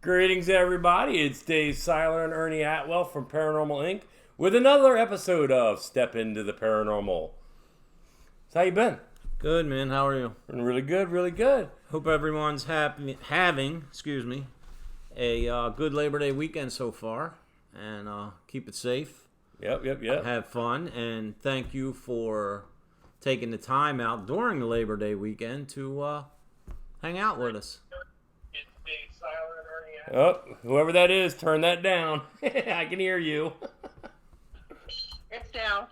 Greetings, everybody. It's Dave Seiler and Ernie Atwell from Paranormal Inc. with another episode of Step Into the Paranormal. So how you been? Good, man. How are you? Been really good, really good. Hope everyone's having a good Labor Day weekend so far, and keep it safe. Yep. Have fun, and thank you for taking the time out during the Labor Day weekend to hang out with us. It's Dave Seiler and Ernie Atwell. Oh, whoever that is, turn that down. I can hear you. It's down.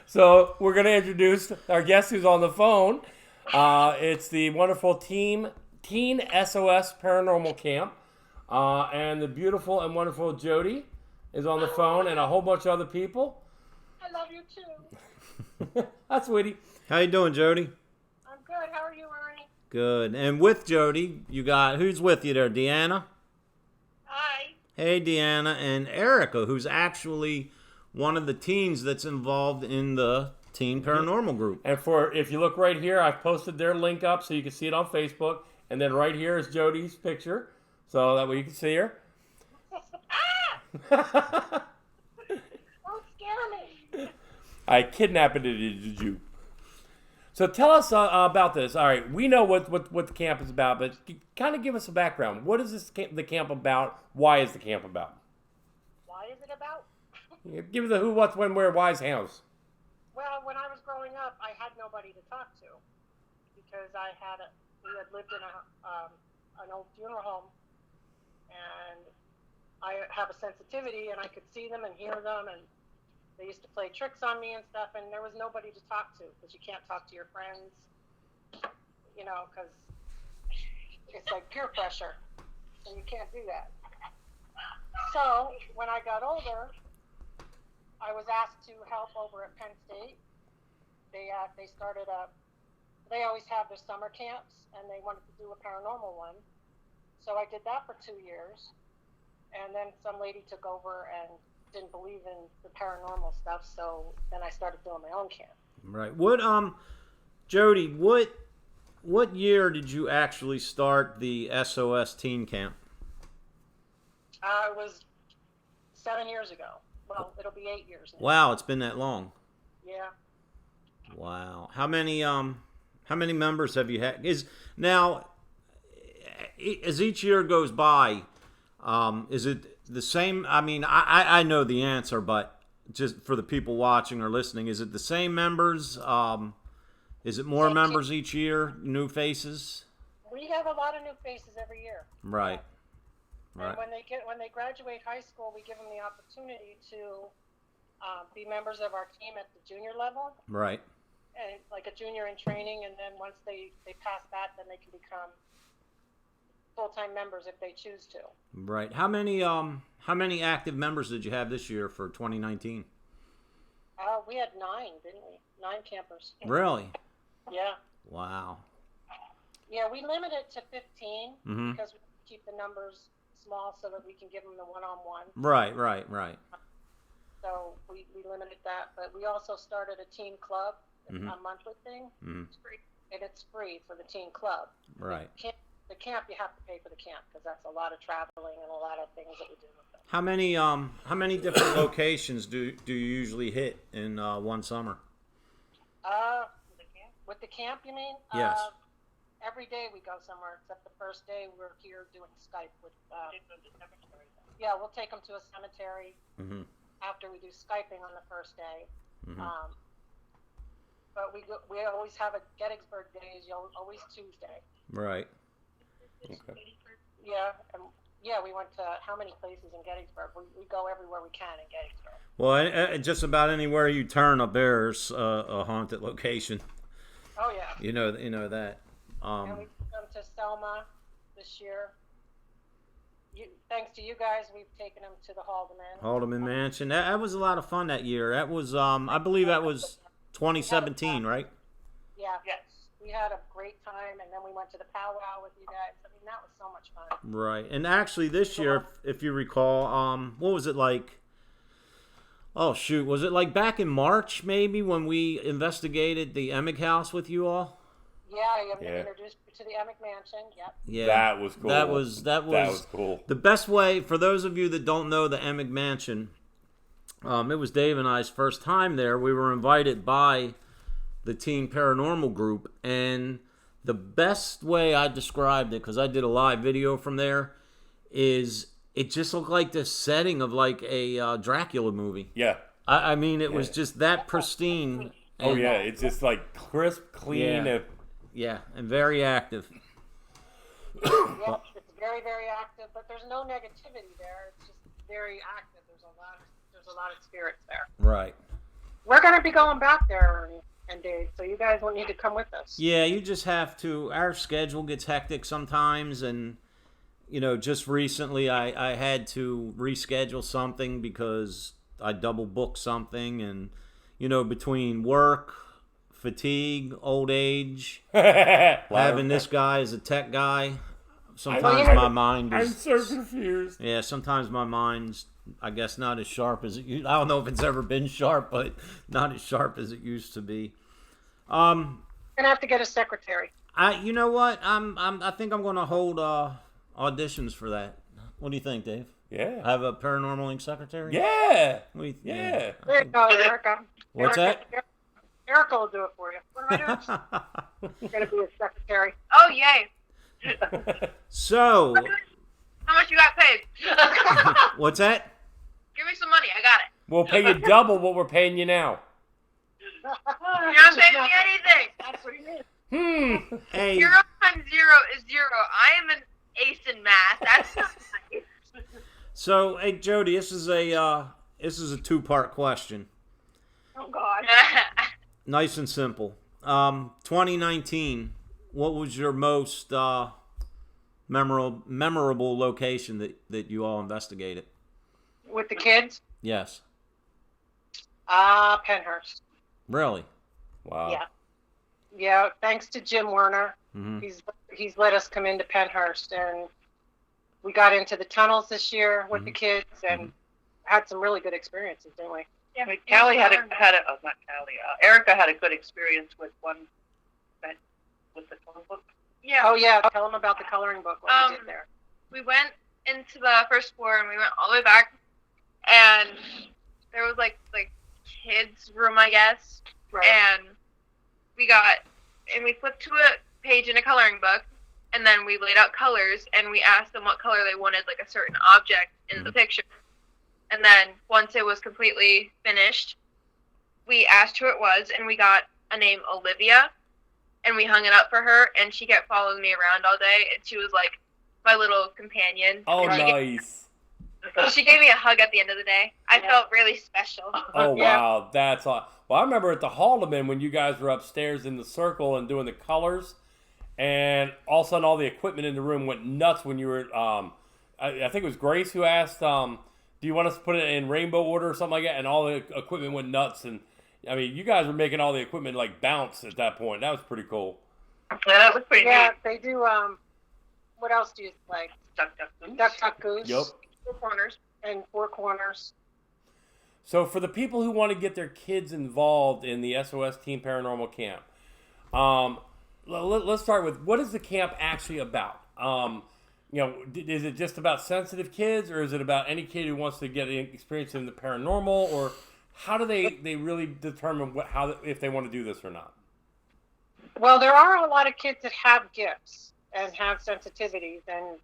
So we're going to introduce our guest who's on the phone. It's the wonderful Teen SOS Paranormal Camp. And the beautiful and wonderful Jody is on the phone, and a whole bunch of other people. I love you too. That's sweetie. How you doing, Jody? I'm good. How are you, Ernie? Good. And with Jody, you got, who's with you there? Deanna? Hi. Hey, Deanna. And Erica, who's actually one of the teens that's involved in the Teen Paranormal group. And if you look right here, I've posted their link up so you can see it on Facebook. And then right here is Jody's picture, so that way you can see her. Don't scare me. I kidnapped you. So tell us about this. All right, we know what the camp is about, but kind of give us a background. What is the camp about? Why is the camp about? What is it about? Give us the who, what, when, where, why's, hows. Well, when I was growing up, I had nobody to talk to because we had lived in an old funeral home, and I have a sensitivity, and I could see them and hear them, and they used to play tricks on me and stuff, and there was nobody to talk to because you can't talk to your friends, because it's like peer pressure, and you can't do that. So when I got older, I was asked to help over at Penn State. They started they always have their summer camps, and they wanted to do a paranormal one. So I did that for 2 years, and then some lady took over and didn't believe in the paranormal stuff, so then I started doing my own camp. Right. What, Jody, what year did you actually start the SOS Teen Camp? It was 7 years ago. Well, it'll be 8 years now. Wow, it's been that long. Yeah. Wow. How many members have you had? As each year goes by, is it the same? I mean, I know the answer, but just for the people watching or listening, is it the same members? Is it more members each year? New faces? We have a lot of new faces every year. Right. And when they graduate high school, we give them the opportunity to be members of our team at the junior level. Right. And like a junior in training, and then once they pass that, then they can become full-time members if they choose to. Right. How many active members did you have this year for 2019? We had 9, didn't we? 9 campers. Really? Yeah. Wow. Yeah, we limit it to 15 Mm-hmm. because we keep the numbers small so that we can give them the one-on-one. Right. So we limited that, but we also started a teen club, Mm-hmm. a monthly thing. Mm-hmm. It's free, and it's free for the teen club. Right. The camp, you have to pay for the camp because that's a lot of traveling and a lot of things that we do with them. How many different locations do you usually hit in one summer? With the camp, you mean? Yes. Every day we go somewhere, except the first day we're here doing Skype with. Yeah, we'll take them to a cemetery Mm-hmm. after we do Skyping on the first day. Mm-hmm. But we always have a Gettysburg Days, always Tuesday. Right. Okay. Yeah, we went to how many places in Gettysburg? We go everywhere we can in Gettysburg. Well, just about anywhere you turn up there's a haunted location. Oh yeah. You know that. And we took them to Selma this year. Thanks to you guys, we've taken them to the Haldeman Mansion. That was a lot of fun that year. That was I believe that was 2017, right? Yeah. Yes. We had a great time, and then we went to the powwow with you guys. I mean, that was so much fun. Right. And actually this year, if you recall, what was it like? Oh, shoot. Was it like back in March, maybe, when we investigated the Emig house with you all? Yeah, Yeah. introduced you to the Emick Mansion. Yep. Yeah, That was cool. That was That was cool. The best way for those of you that don't know the Emick Mansion. It was Dave and I's first time there. We were invited by the Teen Paranormal group, and the best way I described it, because I did a live video from there, is it just looked like the setting of like a Dracula movie. Yeah. I mean, it was just that pristine. Oh and- yeah, it's just like crisp, clean. Yeah. Yeah, and very active. Yes, it's very, very active, but there's no negativity there. It's just very active. There's a lot of spirits there. Right. We're going to be going back there, and Dave, so you guys will need to come with us. Yeah, you just have to. Our schedule gets hectic sometimes, and just recently I had to reschedule something because I double booked something, and between work, fatigue, old age, having this guy as a tech guy, sometimes my mind I'm is. so confused. Yeah, sometimes my mind's, I guess, not as sharp as it used. I don't know if it's ever been sharp, but not as sharp as it used to be. You're gonna have to get a secretary. You know what? I think I'm going to hold auditions for that. What do you think, Dave? Yeah. Have a Paranormal Inc. secretary? Yeah. What do you Yeah. There you go, Erica. What's Erica will do it for you. What am I doing? You're gonna be a secretary. Oh, yay. So, How much you got paid? what's that? Give me some money. I got it. We'll pay you double what we're paying you now. You're not paying me anything. That's what he means. Hey, 0 times 0 is 0. I am an ace in math. That's not nice. so hey Jody, this is a two-part question. Oh God. Nice and simple. 2019. What was your most memorable location that you all investigated? With the kids? Yes. Penhurst. Really? Wow. Yeah. Yeah. Thanks to Jim Werner, Mm-hmm. he's let us come into Penhurst, and we got into the tunnels this year with the kids, and had some really good experiences, didn't we? Yeah, Callie had not Callie. Erica had a good experience with one that with the phone book. Yeah. Oh yeah. Tell them about the coloring book. What we did there. We went into the first floor and we went all the way back, and there was like kids' room, I guess. Right. And we flipped to a page in a coloring book, and then we laid out colors, and we asked them what color they wanted, like a certain object in the picture. And then once it was completely finished, we asked who it was, and we got a name, Olivia, and we hung it up for her, and she kept following me around all day, and she was like my little companion. Oh, And nice. she gave me a hug at the end of the day. I felt really special. Oh, Yeah. wow. That's all. Well, I remember at the Haldeman when you guys were upstairs in the circle and doing the colors, and all of a sudden all the equipment in the room went nuts when you were, I think it was Grace who asked, do you want us to put it in rainbow order or something like that? And all the equipment went nuts. And, I mean, you guys were making all the equipment, like, bounce at that point. That was pretty cool. Yeah, that was pretty Yeah, neat. they do. What else do you like? Duck, duck, goose. Duck, duck, goose. Yep. 4 corners. And four corners. So for the people who want to get their kids involved in the SOS Teen Paranormal Camp, let's start with, what is the camp actually about? Is it just about sensitive kids, or is it about any kid who wants to get an experience in the paranormal, or how do they really determine if they want to do this or not? Well, there are a lot of kids that have gifts and have sensitivities, and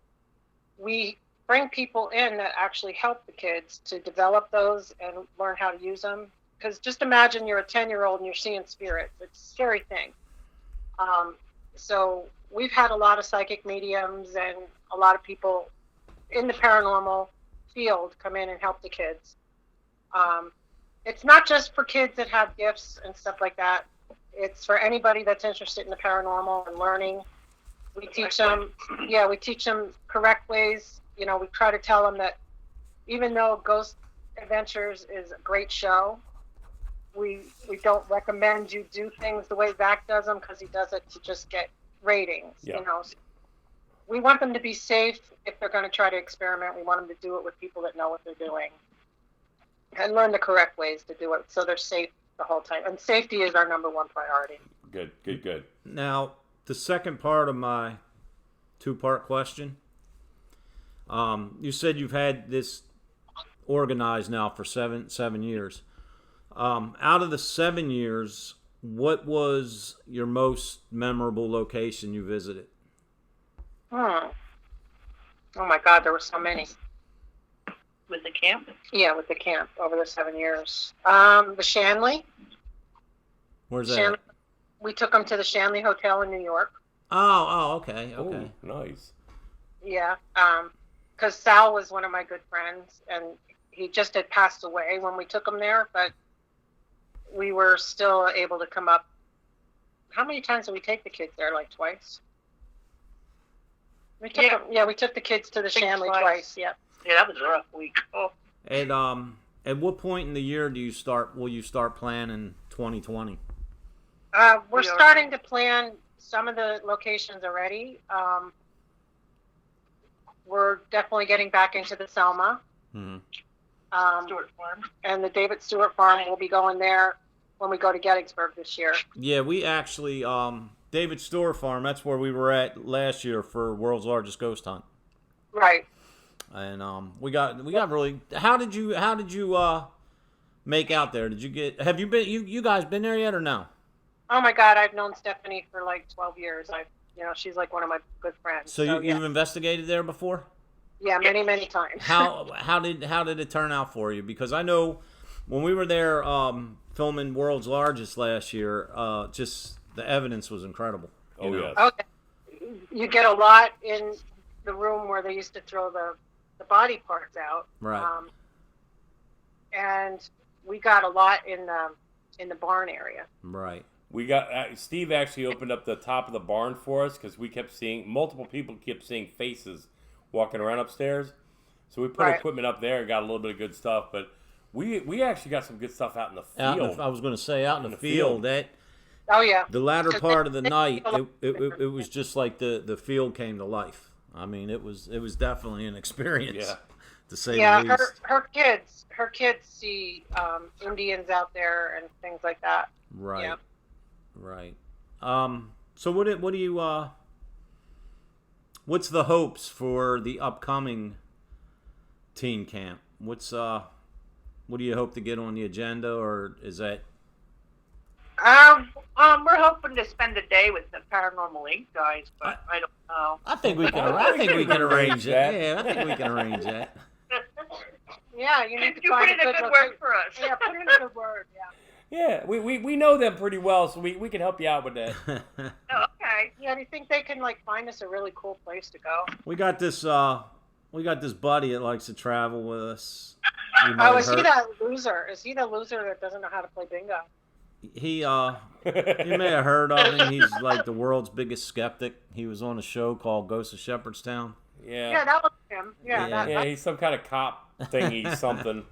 we bring people in that actually help the kids to develop those and learn how to use them. Because just imagine you're a 10-year-old and you're seeing spirits. It's a scary thing. So we've had a lot of psychic mediums and a lot of people in the paranormal field come in and help the kids. It's not just for kids that have gifts and stuff like that. It's for anybody that's interested in the paranormal and learning. We teach them correct ways. We try to tell them that even though Ghost Adventures is a great show, we don't recommend you do things the way Zach does them, because he does it to just get ratings. Yeah. We want them to be safe. If they're going to try to experiment, we want them to do it with people that know what they're doing and learn the correct ways to do it, so they're safe the whole time. And safety is our number one priority. Good. Now, the second part of my two-part question. You said you've had this organized now for seven years. Out of the 7 years, what was your most memorable location you visited? Oh my God, there were so many. With the camp? Yeah, with the camp over the 7 years. The Shanley. Where's that? Shanley. We took them to the Shanley Hotel in New York. Oh, okay. Oh, nice. Yeah, because Sal was one of my good friends, and he just had passed away when we took him there, but we were still able to come up. How many times did we take the kids there? Like twice? We took them, we took the kids to the Shanley twice. Yeah. Yeah, that was a rough week. Oh. And at what point in the year will you start planning 2020? We're starting to plan some of the locations already. We're definitely getting back into the Selma. Mm-hmm. Stewart Farm. And the David Stewart Farm, we'll be going there when we go to Gettysburg this year. Yeah, we actually, David Stewart Farm, that's where we were at last year for World's Largest Ghost Hunt. Right. And we got really. How did you make out there? Have you guys been there yet or no? Oh my God, I've known Stephanie for like 12 years. She's like one of my good friends. So you've investigated there before? Yeah, many times. How did it turn out for you? Because I know when we were there filming World's Largest last year, just the evidence was incredible. Oh yeah. Okay. You get a lot in the room where they used to throw the body parts out. Right. And we got a lot in the barn area. Right. We got Steve actually opened up the top of the barn for us because we kept seeing multiple people kept seeing faces walking around upstairs. So we put equipment up there and got a little bit of good stuff. But we actually got some good stuff out in the field. I was going to say out in the field. Oh yeah. The latter part of the night, it was just like the field came to life. I mean, it was definitely an experience. Yeah. To say the least. Her kids see Indians out there and things like that. Right. Yeah. Right. So what do you what's the hopes for the upcoming teen camp? What do you hope to get on the agenda, or is that? We're hoping to spend a day with the Paranormal Inc. guys, but I don't know. I think we can arrange that. Yeah, I think we can arrange that. Yeah, you need to You find put in a good word for us. Yeah, put in a good word. Yeah. Yeah, we know them pretty well, so we can help you out with that. Oh, okay. Yeah, do you think they can find us a really cool place to go? We got this buddy that likes to travel with us. Is he that loser? Is he the loser that doesn't know how to play bingo? He you may have heard of him. He's like the world's biggest skeptic. He was on a show called Ghosts of Shepherdstown. Yeah. Yeah, that was him. Yeah. He's some kind of cop thingy, something.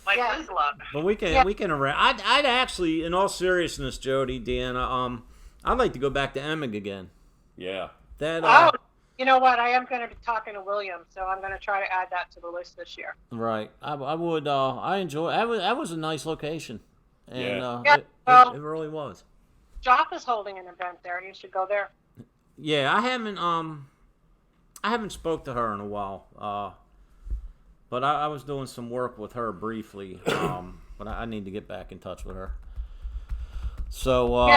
Like Lizzlot. But we can arrange. I'd actually, in all seriousness, Jody, Deanna, I'd like to go back to Emig again. Yeah. That. You know what? I am going to be talking to William, so I'm going to try to add that to the list this year. Right. I would. I enjoy. That was a nice location. And yeah. It really was. Joff is holding an event there. You should go there. Yeah, I haven't spoke to her in a while. But I was doing some work with her briefly. But I need to get back in touch with her. So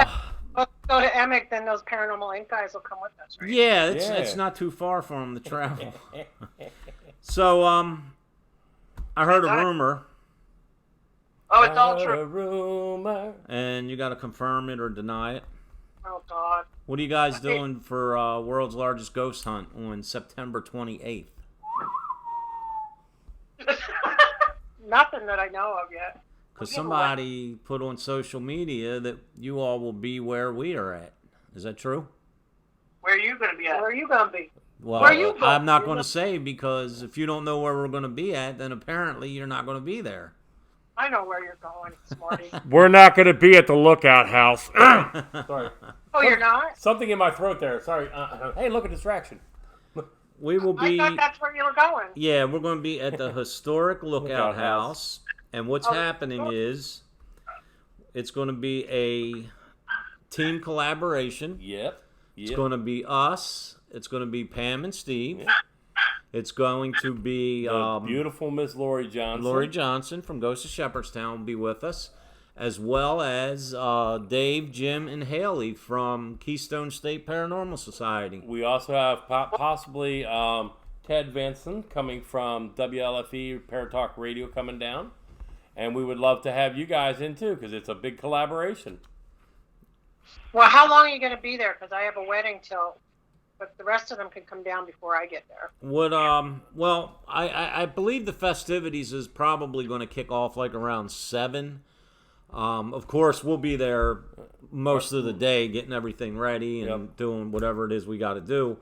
Let's go to Emic, then those Paranormal Inc. guys will come with us, right? Yeah, it's not too far for them to travel. So I heard a rumor. Oh, it's all true. A rumor. And you got to confirm it or deny it. Oh, God. What are you guys doing for World's Largest Ghost Hunt on September 28th? Nothing that I know of yet. Because somebody put on social media that you all will be where we are at. Is that true? Where are you going to be at? Where are you going to be? Well, where are you going? I'm not going to say, because if you don't know where we're going to be at, then apparently you're not going to be there. I know where you're going, Smarty. We're not going to be at the Lookout House. Sorry. Oh, you're not? Something in my throat there. Sorry. Hey, look, a distraction. We will be. I thought that's where you were going. Yeah, we're going to be at the historic Lookout House. And what's happening is it's going to be a team collaboration. Yep. It's Yep. going to be us. It's going to be Pam and Steve. Yeah. It's going to be The beautiful Miss Lori Johnson. Lori Johnson from Ghost of Shepherdstown will be with us, as well as Dave, Jim, and Haley from Keystone State Paranormal Society. We also have possibly Ted Vanson coming from WLFE Paratalk Radio coming down. And we would love to have you guys in too, because it's a big collaboration. Well, how long are you going to be there? Because I have a wedding till, but the rest of them can come down before I get there. Well, I believe the festivities is probably going to kick off like around 7. Of course, we'll be there most of the day getting everything ready and doing whatever it is we got to do.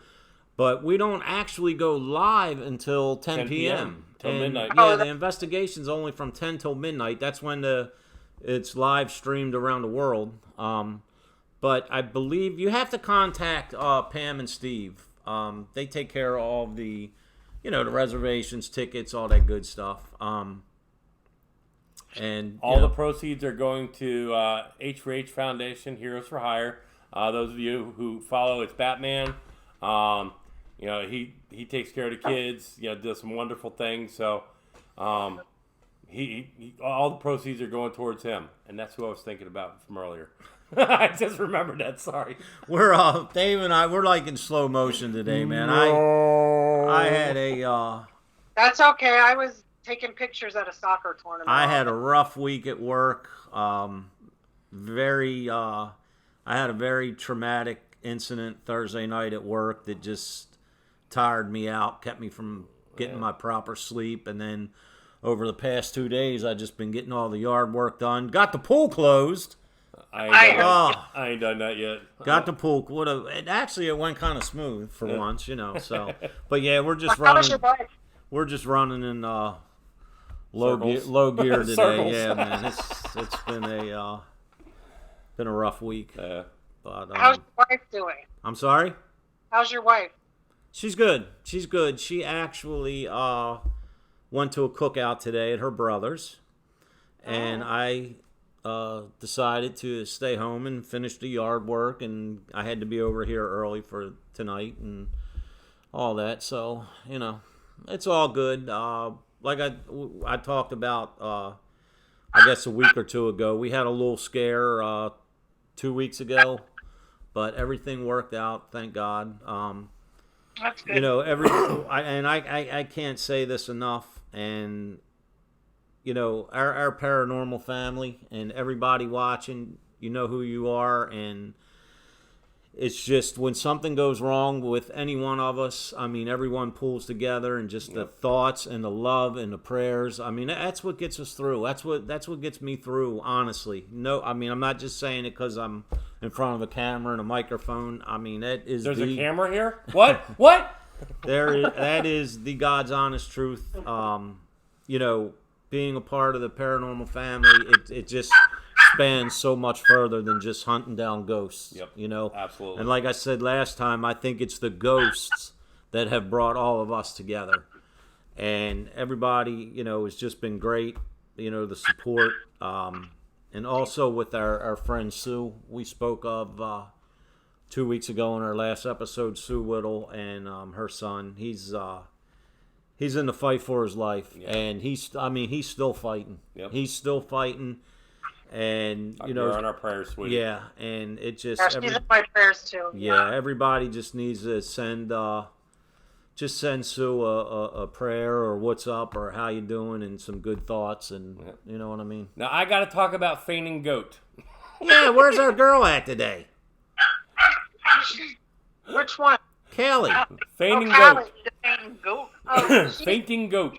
But we don't actually go live until 10 p.m. Till midnight. Yeah, the investigation's only from 10 till midnight. That's when it's live streamed around the world. But I believe you have to contact Pam and Steve. They take care of all the, the reservations, tickets, all that good stuff. And all the proceeds are going to H4H Foundation, Heroes for Hire. Those of you who follow, it's Batman. He takes care of the kids. Does some wonderful things. So, he all the proceeds are going towards him, and that's who I was thinking about from earlier. I just remembered that. Sorry. We're Dave and I. We're like in slow motion today, man. I had a. That's okay. I was taking pictures at a soccer tournament. I had a rough week at work. I had a very traumatic incident Thursday night at work that just tired me out, kept me from getting my proper sleep, and then over the past 2 days, I've just been getting all the yard work done. Got the pool closed. I ain't done that yet. Got the pool. It went kind of smooth for once, So, but yeah, we're just How was your running. wife? We're just running in low gear today. Circles. Yeah, man. It's been a rough week. But How's your wife doing? I'm sorry. How's your wife? She's good. She's good. She actually went to a cookout today at her brother's, and I decided to stay home and finish the yard work, and I had to be over here early for tonight and all that. So it's all good. Like I talked about, I guess a week or two ago, we had a little scare 2 weeks ago, but everything worked out. Thank God. That's good. I can't say this enough, and our paranormal family and everybody watching, who you are, and it's just when something goes wrong with any one of us, everyone pulls together, and just the thoughts and the love and the prayers. That's what gets us through. That's what gets me through, honestly. No, I'm not just saying it because I'm in front of a camera and a microphone. That is There's a camera here? What? that is the God's honest truth. Being a part of the paranormal family, it just spans so much further than just hunting down ghosts. Yep. Absolutely. And like I said last time, I think it's the ghosts that have brought all of us together. And everybody, has just been great, the support. And also with our friend Sue, we spoke of 2 weeks ago in our last episode, Sue Whittle and her son. He's in the fight for his life, and he's still fighting. Yep. He's still fighting, and We're on our prayers, sweetie. yeah, and it just Yeah, she's in my prayers too. yeah, everybody just needs to send Sue a prayer or what's up or how you doing and some good thoughts, and you know what I mean. Now I got to talk about fainting goat. Yeah, where's our girl at today? Which one? Kelly. Fainting Callie. goat. Dang goat. Oh, she, Fainting goat.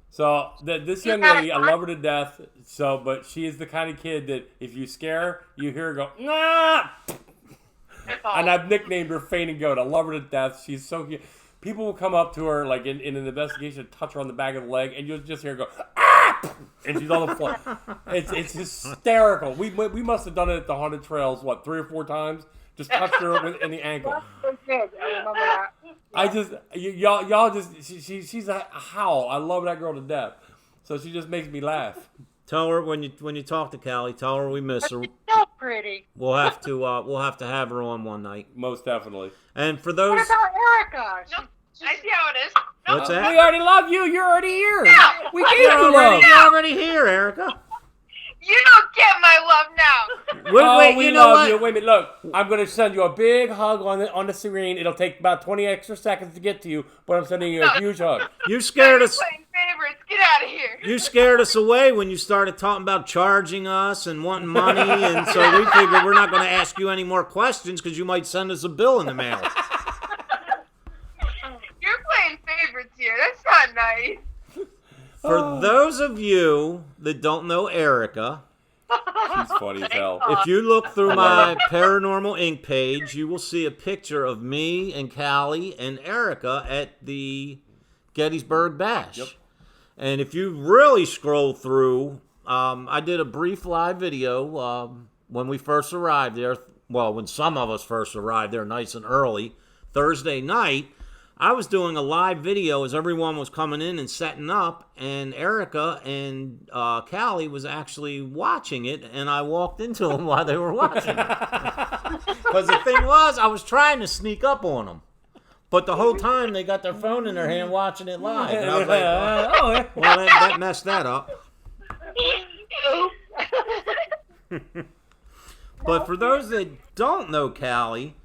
So this young lady, I love her to death. But she is the kind of kid that if you scare her, you hear her go, nah! And I've nicknamed her Fainting Goat. I love her to death. She's so cute. People will come up to her, like in an investigation, touch her on the back of the leg, and you'll just hear her go, ah! And she's on the floor. It's hysterical. We must have done it at the haunted trails, 3 or 4 times? Just touched her in the ankle. I remember that. I just y'all just she's a howl. I love that girl to death. So she just makes me laugh. Tell her when you talk to Callie, tell her we miss her. So pretty. We'll have to have her on one night. Most definitely. And for What those, about Erica? No, I see how it is. what's that? We already love you. You're already here. No. We gave you love. You're already here, Erica. You don't get my love now. Wait, we you know love what? you. Wait a minute. Look, I'm going to send you a big hug on the screen. It'll take about 20 extra seconds to get to you, but I'm sending you a huge hug. You scared us. Playing favorites. Get out of here. You scared us away when you started talking about charging us and wanting money, and so we figured we're not going to ask you any more questions because you might send us a bill in the mail. You're playing favorites here. That's not nice. For those of you that don't know Erica, She's funny as hell. if you look through my Paranormal Inc. page, you will see a picture of me and Callie and Erica at the Gettysburg Bash. Yep. And if you really scroll through, I did a brief live video when we first arrived there. Well, when some of us first arrived there nice and early, Thursday night. I was doing a live video as everyone was coming in and setting up, and Erica and Callie was actually watching it, and I walked into them while they were watching it. Because the thing was, I was trying to sneak up on them. But the whole time, they got their phone in their hand watching it live. And I was like, well, that messed that up. But for those that don't know Callie,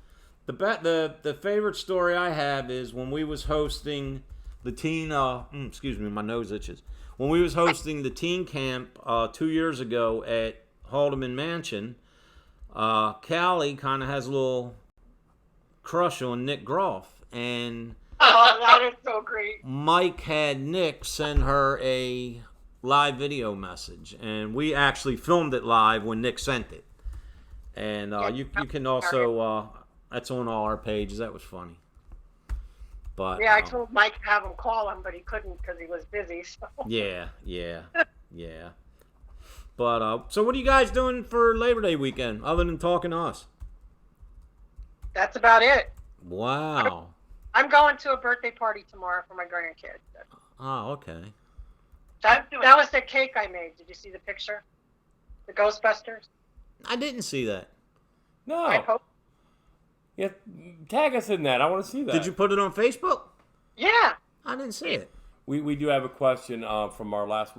the favorite story I have is when we was hosting the teen. Excuse me, my nose itches. When we was hosting the teen camp 2 years ago at Haldeman Mansion, Callie kind of has a little crush on Nick Groff, and Oh, that is so great. Mike had Nick send her a live video message, and we actually filmed it live when Nick sent it. And you can also that's on all our pages. That was funny. But Yeah, I told Mike to have him call him, but he couldn't because he was busy. So. yeah. But so what are you guys doing for Labor Day weekend other than talking to us? That's about it. Wow. I'm going to a birthday party tomorrow for my grandkids. Oh, okay. That was the cake I made. Did you see the picture? The Ghostbusters? I didn't see that. I No. hope. Yeah, tag us in that. I want to see that. Did you put it on Facebook? Yeah. I didn't see it. We do have a question from our last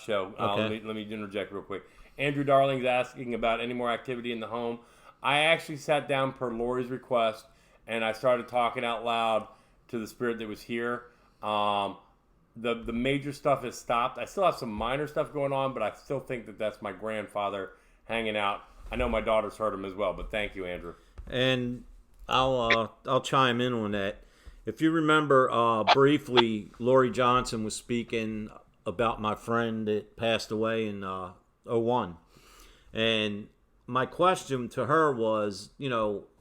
show. Okay. Let me interject real quick. Andrew Darling's asking about any more activity in the home. I actually sat down per Lori's request, and I started talking out loud to the spirit that was here. The major stuff has stopped. I still have some minor stuff going on, but I still think that that's my grandfather hanging out. I know my daughter's heard him as well, but thank you, Andrew. And I'll chime in on that. If you remember briefly, Lori Johnson was speaking about my friend that passed away in 2001. And my question to her was,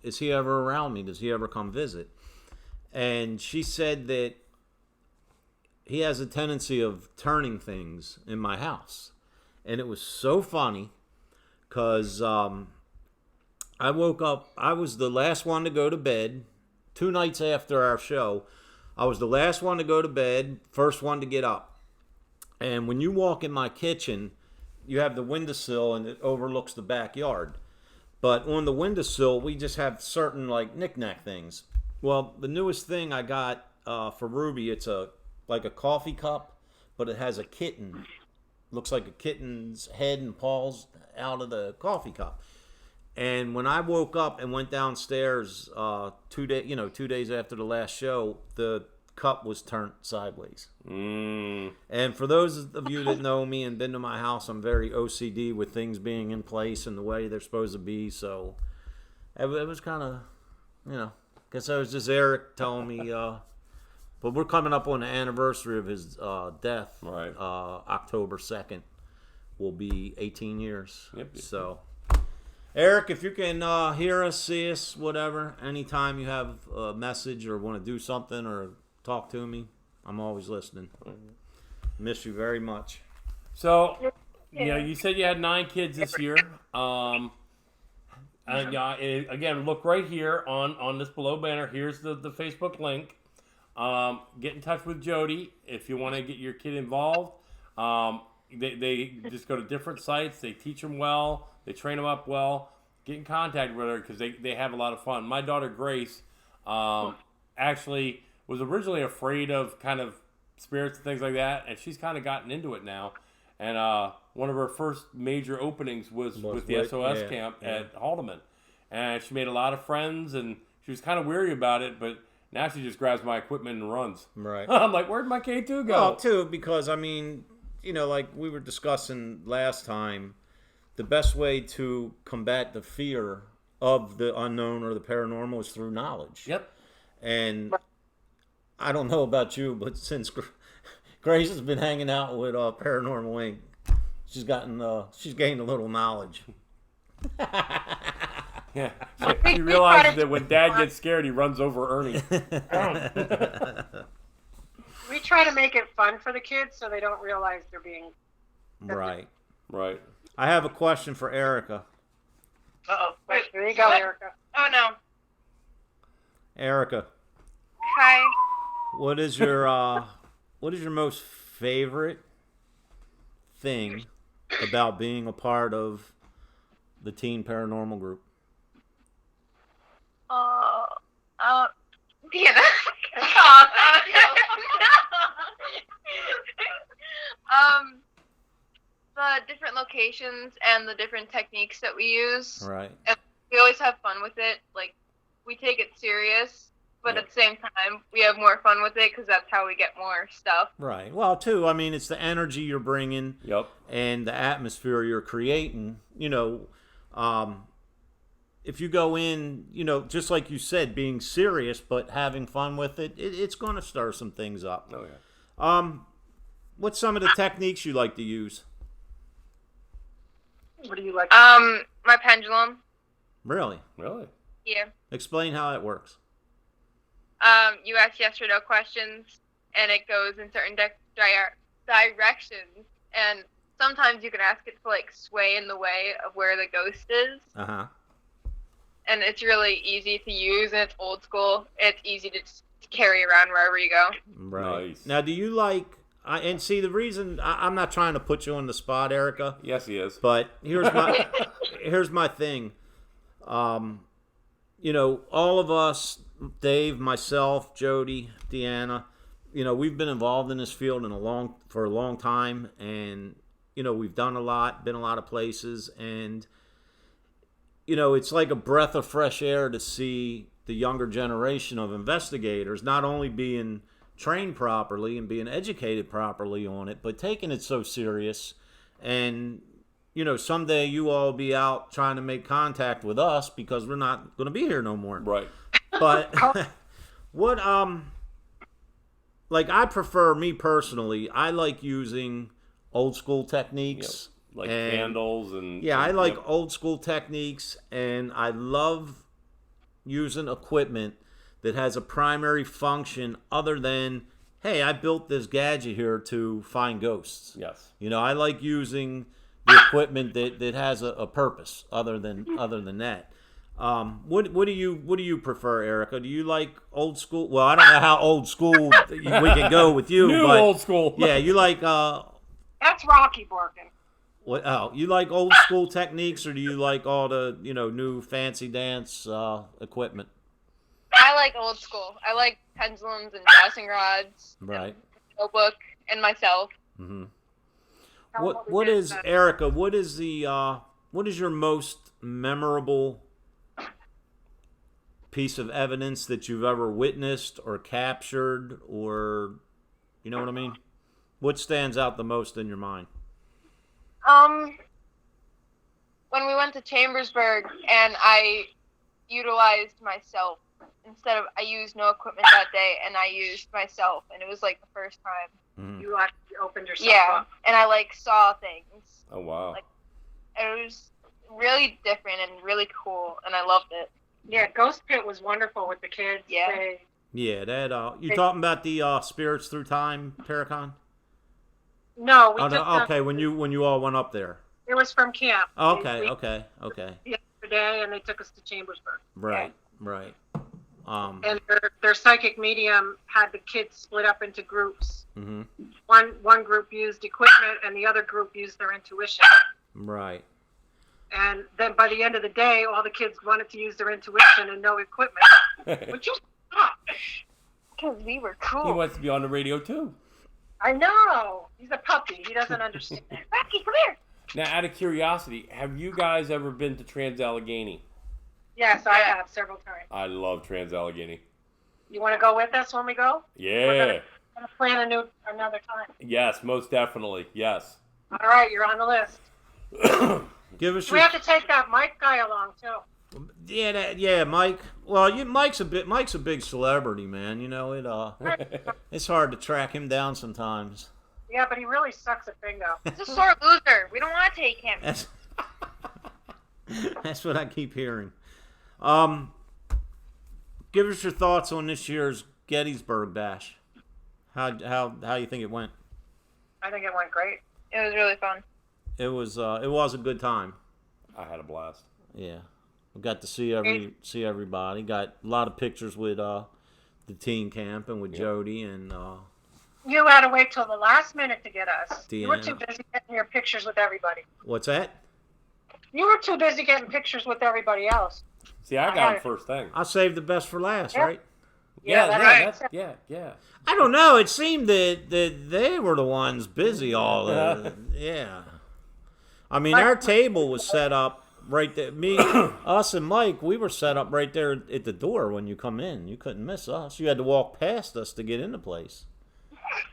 is he ever around me? Does he ever come visit? And she said that he has a tendency of turning things in my house. And it was so funny because I woke up, I was the last one to go to bed 2 nights after our show. I was the last one to go to bed, first one to get up. And when you walk in my kitchen, you have the windowsill and it overlooks the backyard. But on the windowsill, we just have certain knick-knack things. Well, the newest thing I got for Ruby, it's like a coffee cup, but it has a kitten. Looks like a kitten's head and paws out of the coffee cup. And when I woke up and went downstairs 2 days after the last show, the cup was turned sideways. And for those of you that know me and been to my house, I'm very OCD with things being in place and the way they're supposed to be. So it was kind of, guess that was just Eric telling me. But we're coming up on the anniversary of his death. Right. October 2nd will be 18 years. Yep. So, Eric, if you can hear us, see us, whatever, anytime you have a message or want to do something or talk to me, I'm always listening. Miss you very much. So, you said you had 9 kids this year. And again, look right here on this below banner. Here's the Facebook link. Get in touch with Jody if you want to get your kid involved. they just go to different sites. They teach them well. They train them up well. Get in contact with her because they have a lot of fun. My daughter Grace actually was originally afraid of kind of spirits and things like that, and she's kind of gotten into it now. And one of her first major openings was with the SOS camp at Haldeman. And she made a lot of friends, and she was kind of weary about it, but now she just grabs my equipment and runs. Right. I'm like, where'd my K2 go? Well, too, because, I mean, you know, like we were discussing last time, the best way to combat the fear of the unknown or the paranormal is through knowledge. Yep. And I don't know about you, but since Grace has been hanging out with Paranormal Inc., she's gained a little knowledge. Yeah. She realizes that when Dad gets scared, he runs over Ernie. We try to make it fun for the kids so they don't realize they're being. Right. Right. I have a question for Erica. Uh-oh. Wait, here you go, Erica. Oh no. Erica, Hi. what is your most favorite thing about being a part of the Teen Paranormal group? Deanna. The different locations and the different techniques that we use. Right. And we always have fun with it. Like, we take it serious, but at the same time, we have more fun with it because that's how we get more stuff. Right. Well, too, I mean, it's the energy you're bringing. Yep. And the atmosphere you're creating. You know, if you go in, you know, just like you said, being serious but having fun with it, it's going to stir some things up. Oh, yeah. What's some of the techniques you like to use? What do you like? My pendulum. Really? Really? Yeah. Explain how it works. You ask yes or no questions, and it goes in certain directions. And sometimes you can ask it to, like, sway in the way of where the ghost is. Uh-huh. And it's really easy to use, and it's old school. It's easy to just carry around wherever you go. Right. Nice. Now, do you like... and see, the reason... I'm not trying to put you on the spot, Erica. Yes, he is. But here's my thing. You know, all of us, Dave, myself, Jody, Deanna, you know, we've been involved in this field for a long time, and you know, we've done a lot, been a lot of places, and you know, it's like a breath of fresh air to see the younger generation of investigators not only being trained properly and being educated properly on it, but taking it so serious. And you know, someday you all be out trying to make contact with us because we're not going to be here no more. Right. But what like, I prefer, me personally, I like using old school techniques. Yep. Like and, candles and... Yeah, I like yep. old school techniques, and I love using equipment that has a primary function other than, hey, I built this gadget here to find ghosts. Yes. You know, I like using the equipment that has a purpose other than that. What do you prefer, Erica? Do you like old school? Well, I don't know how old school we can go with you. New but old school. Yeah, you like That's Rocky barking. what? Oh, you like old school techniques, or do you like all the new fancy dance equipment? I like old school. I like pendulums and dowsing rods. Right. Notebook and myself. Mm-hmm. Tell 'em we What did is, then. Erica? What is your most memorable piece of evidence that you've ever witnessed or captured, or you know what I mean? What stands out the most in your mind? When we went to Chambersburg and I utilized myself I used no equipment that day, and I used myself, and it was like the first time. Mm-hmm. You actually opened yourself Yeah, up. and I like saw things. Oh, wow. Like, it was really different and really cool, and I loved it. Yeah, Ghost Pit was wonderful with the kids. Yeah. Yeah, that. You talking about the Spirits Through Time, Paracon? No, we Oh, took no, okay. When you all went up there. It was from camp. Okay, We okay. yesterday, and they took us to Chambersburg. Right. And their psychic medium had the kids split up into groups. Mhm. One group used equipment, and the other group used their intuition. Right. And then by the end of the day, all the kids wanted to use their intuition and no equipment. Would you stop? Because we were He cool. wants to be on the radio too. I know. He's a puppy. He doesn't understand. Rocky, come here. Now, out of curiosity, have you guys ever been to Trans-Allegheny? Yes, I have several times. I love Trans-Allegheny. You want to go with us when we go? Yeah. We're gonna plan another time. Yes, most definitely. Yes. All right, you're on the list. Give us We your have to take that Mike guy along too. yeah, Mike. Well, Mike's a big celebrity, man. You know it's hard to track him down sometimes. Yeah, but he really sucks at bingo. He's a sore loser. We don't want to take him. That's what I keep hearing. Give us your thoughts on this year's Gettysburg Bash. How you think it went? I think it went great. It was really fun. It was a good time. I had a blast. Yeah, we got to see everybody. Got a lot of pictures with the teen camp and with Jody and You had to wait till the last minute to get us. You were Deanna. too busy getting your pictures with everybody. what's that? You were too busy getting pictures with everybody else. See, I got him first thing. I saved the best for last, Yeah. right? Yeah. I don't know. It seemed that they were the ones busy all the yeah. I mean, our table was set up right there. Us and Mike, we were set up right there at the door when you come in. You couldn't miss us. You had to walk past us to get into place.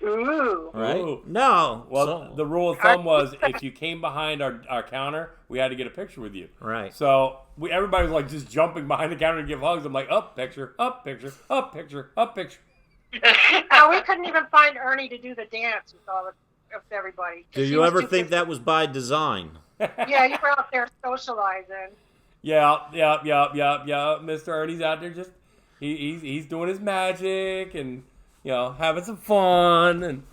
Ooh. Right? Ooh. No. Well, the rule of thumb was if you came behind our counter, we had to get a picture with you. Right. So everybody was like just jumping behind the counter to give hugs. I'm like, up picture, up picture, up picture, up picture. We couldn't even find Ernie to do the dance with everybody. Do you ever think that was by design? Yeah, you were out there socializing. Yeah. Mr. Ernie's out there just he's doing his magic and having some fun and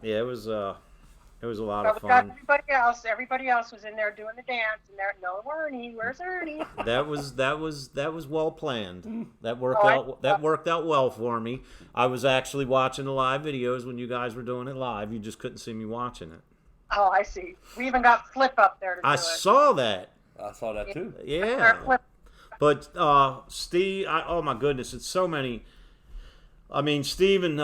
Yeah, it was a lot But of we got fun. everybody else was in there doing the dance, and no Ernie. Where's Ernie? That was well planned. That worked Oh, out. That worked out well for me. I was actually watching the live videos when you guys were doing it live. You just couldn't see me watching it. Oh, I see. We even got Flip up there to do I it. saw that. I saw that too. Yeah. Flip. But Steve, oh my goodness, it's so many. I mean, Steve and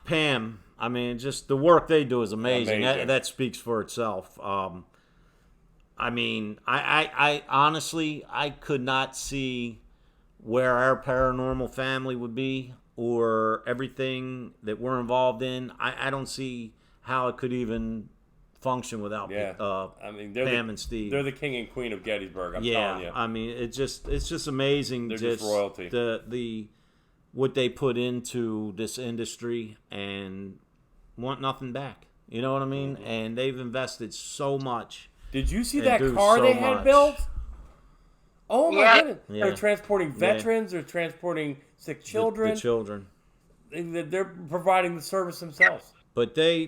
Pam. I mean, just the work they do is amazing. Amazing. That speaks for itself. I mean, I honestly, I could not see where our paranormal family would be or everything that we're involved in. I don't see how it could even function without I mean, Pam and Steve. They're the king and queen of Gettysburg. I'm telling you. I mean, it's just amazing. They're just royalty. The what they put into this industry and want nothing back. You know what I mean? Mm-hmm. And they've invested so much. Did you see and that do car so they had much. built? Oh my Yeah. goodness! Yeah. They're transporting veterans. They're transporting sick children. The children. They're providing the service themselves. But Pam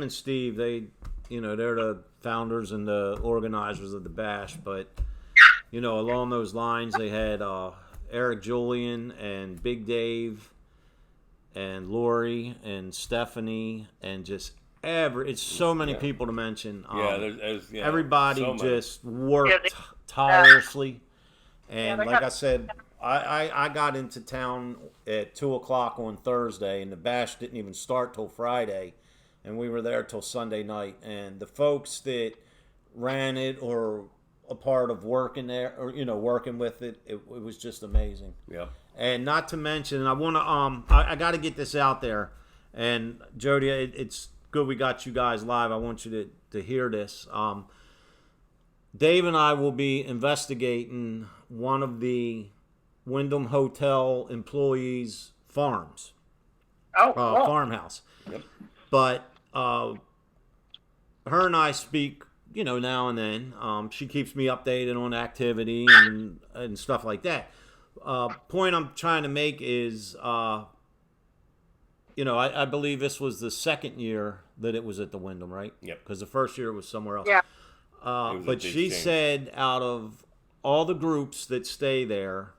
and Steve, they're the founders and the organizers of the bash. But along those lines, they had Eric Julian and Big Dave and Lori and Stephanie and just it's so many people to mention. There's Everybody so many. just worked tirelessly. And they like got- I said, I got into town at 2:00 on Thursday, and the bash didn't even start till Friday, and we were there till Sunday night. And the folks that ran it or a part of working there or working with it was just amazing. Yeah. And not to mention, I want to I got to get this out there. And Jody, it's good we got you guys live. I want you to hear this. Dave and I will be investigating one of the Wyndham Hotel employees' farms, Oh, cool. farmhouse. Yep. But her and I speak, now and then. She keeps me updated on activity and stuff like that. Point I'm trying to make is, I believe this was the second year that it was at the Wyndham, right? Yep. Because the first year it was somewhere else. Yeah. was But at the she Exchange. said out of all the groups that stay there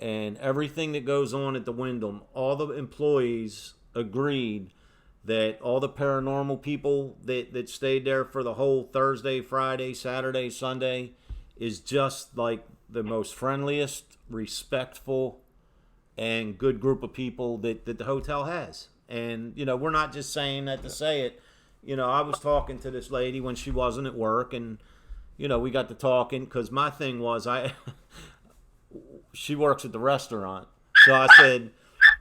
and everything that goes on at the Wyndham, all the employees agreed that all the paranormal people that stayed there for the whole Thursday, Friday, Saturday, Sunday is just like the most friendliest, respectful, and good group of people that the hotel has. And, we're not just saying that to say it. I was talking to this lady when she wasn't at work, and, we got to talking because my thing was she works at the restaurant. So I said,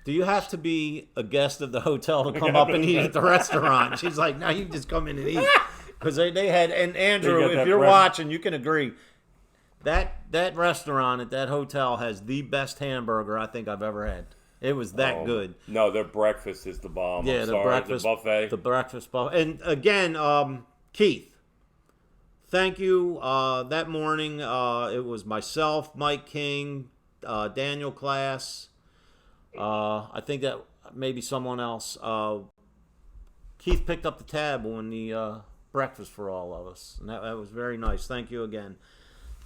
do you have to be a guest of the hotel to come up and eat at the restaurant? She's like, no, you just come in and eat. Because they had, and Andrew, if you're watching, you can agree, that restaurant at that hotel has the best hamburger I think I've ever had. It was that good. No, their breakfast is the bomb. Yeah, the buffet. The breakfast buffet. And again, Keith, thank you. That morning, it was myself, Mike King, Daniel Class. I think that maybe someone else. Keith picked up the tab on the breakfast for all of us, and that was very nice. Thank you again.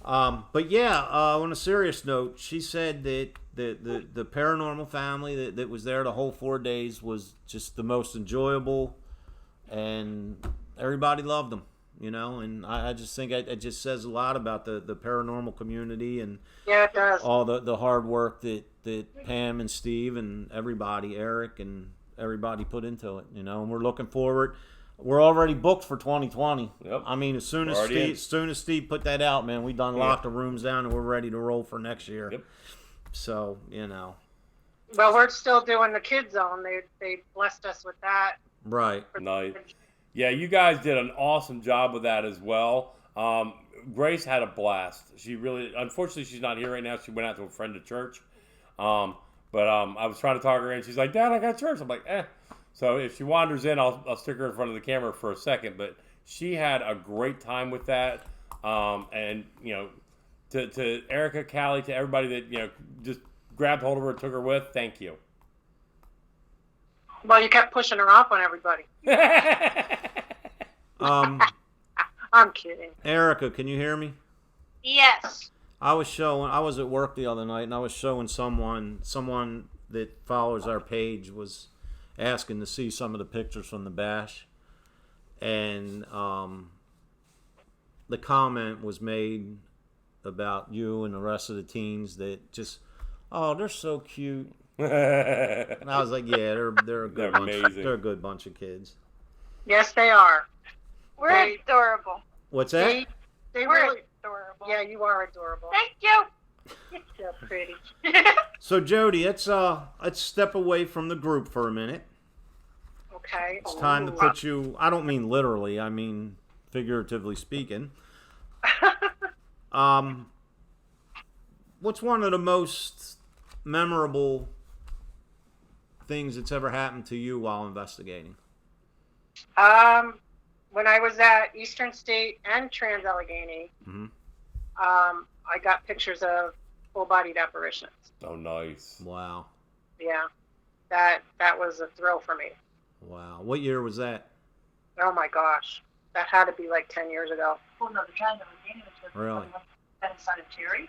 But yeah, on a serious note, she said that the paranormal family that was there the whole 4 days was just the most enjoyable, and everybody loved them. And I just think it just says a lot about the paranormal community, and Yeah, it does. all the hard work that Pam and Steve and everybody, Eric and everybody put into it, and we're looking forward. We're already booked for 2020. Yep. I mean, as soon as Steve put that out, man, we done locked the rooms down and we're ready to roll for next year. Yep. So, Well, we're still doing the Kids Zone. They blessed us with that. Right. Nice. Yeah, you guys did an awesome job with that as well. Grace had a blast. She really, unfortunately, she's not here right now. She went out to a friend at church. But I was trying to talk her in. She's like, Dad, I got church. I'm like, eh. So if she wanders in, I'll stick her in front of the camera for a second. But she had a great time with that. And, to Erica, Callie, to everybody that, just grabbed hold of her, took her with, thank you. Well, you kept pushing her off on everybody. I'm kidding. Erica, can you hear me? Yes. I was at work the other night, and I was showing someone that follows our page was asking to see some of the pictures from the bash, and the comment was made about you and the rest of the teens that just, oh, they're so cute. And I was like, yeah, they're a good bunch. Amazing. They're a good bunch of kids. Yes, they are. We're adorable. What's that? They We're really. adorable. Yeah, you are adorable. Thank you. You're so pretty. So Jody, let's step away from the group for a minute. Okay. It's time to put you. I don't mean literally. I mean figuratively speaking. What's one of the most memorable things that's ever happened to you while investigating? When I was at Eastern State and Trans-Allegheny, Mm-hmm. I got pictures of full-bodied apparitions. Oh, nice. Wow. Yeah, that was a thrill for me. Wow. What year was that? Oh my gosh, that had to be like 10 years ago. Oh, no, the Trans-Allegheny was with Really? that inside of Terry.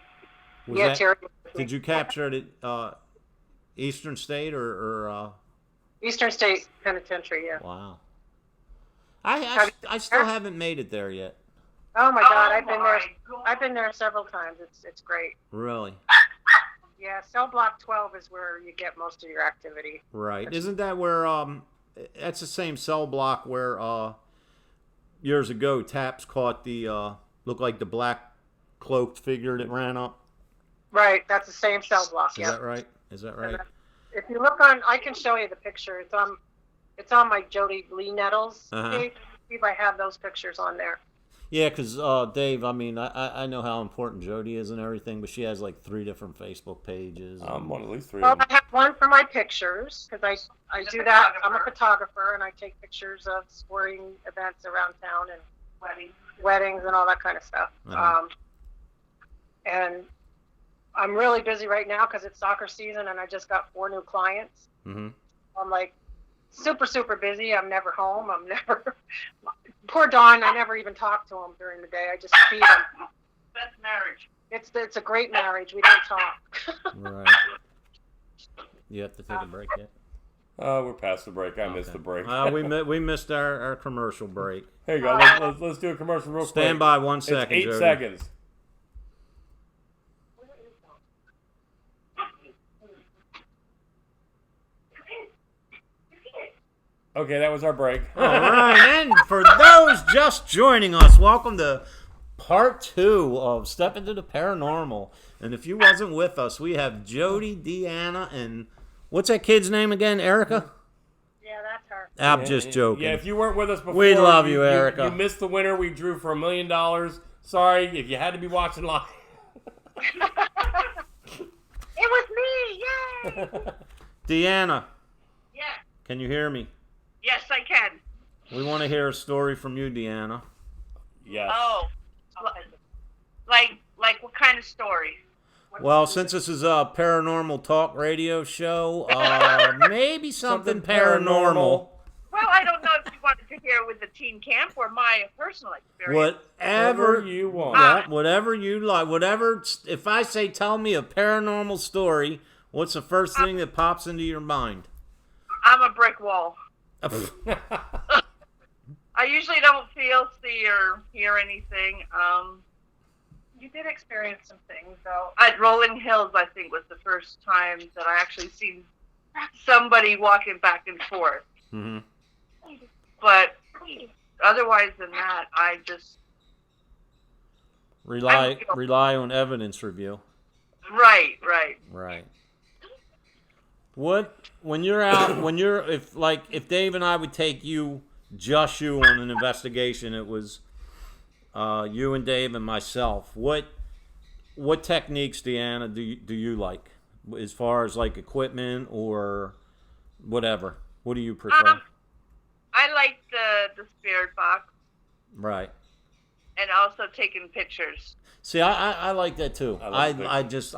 Was Yeah, that- Terry. Did you capture it at Eastern State or Eastern State Penitentiary? Yeah. wow. I still haven't made it there yet. Oh my God, I've been there. God. I've been there several times. It's great. Really? Yeah, cell block 12 is where you get most of your activity. Right. Isn't that where that's the same cell block where years ago Taps caught the looked like the black cloaked figure that ran up? Right, that's the same cell block. Is Yeah. that right? Is that right? If you look on, I can show you the picture. It's on my Jody Lee Nettles Uh-huh. page. See if I have those pictures on there. Yeah, because Dave, I mean, I know how important Jody is and everything, but she has like 3 different Facebook pages. I'm on at least 3 Well, of them. I have one for my pictures because I do that. I'm a photographer and I take pictures of sporting events around town and weddings and all that kind of stuff. Uh-huh. And I'm really busy right now because it's soccer season and I just got 4 new clients. Mm-hmm. I'm like super busy. I'm never home. I'm never. Poor Dawn. I never even talk to him during the day. I just feed him. That's marriage. It's a great marriage. We don't talk. Right. You have to take a break yet? We're past the break. I missed the break. We missed our commercial break. Here you go. Let's do a commercial real quick. Stand by 1 second, It's 8 Jody. seconds. Okay, that was our break. All right, and for those just joining us, welcome to part 2 of Step Into the Paranormal. And if you wasn't with us, we have Jody, Deanna, and what's that kid's name again? Erica? Yeah, that's her. I'm just joking. Yeah, if you weren't with us before, we love you, Erica. You missed the winner. We drew for $1 million. Sorry if you had to be watching live. It was me! Yay! Deanna, Yeah. can you hear me? Yes, I can. We want to hear a story from you, Deanna. Yes. Oh, like what kind of story? Well, since this is a paranormal talk radio show, maybe something paranormal. Well, I don't know if you wanted to hear with the teen camp or my personal experience. Whatever you want. Yeah, whatever you like. Whatever. If I say, tell me a paranormal story, what's the first thing that pops into your mind? I'm a brick wall. I usually don't feel, see, or hear anything. You did experience some things, though. At Rolling Hills, I think, was the first time that I actually seen somebody walking back and forth. Mm-hmm. But otherwise than that, I just rely on evidence review. right. Right. What when you're out if Dave and I would take you on an investigation, it was you and Dave and myself. What techniques, Deanna, do you like as far as like equipment or whatever? What do you prefer? I like the spirit box Right. and also taking pictures. See, I like that too. I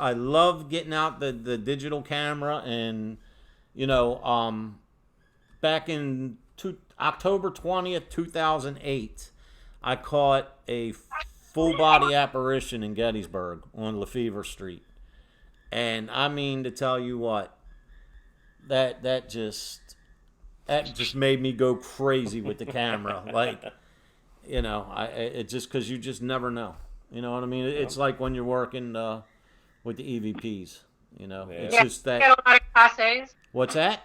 I love getting out the digital camera, and back in October 20th, 2008, I caught a full body apparition in Gettysburg on Lefevre Street, and I mean to tell you what, that just made me go crazy with the camera, like it just because you just never know. You know what I mean? It's like when you're working with the EVPs. It's just that. You get a lot of Class A's? What's that?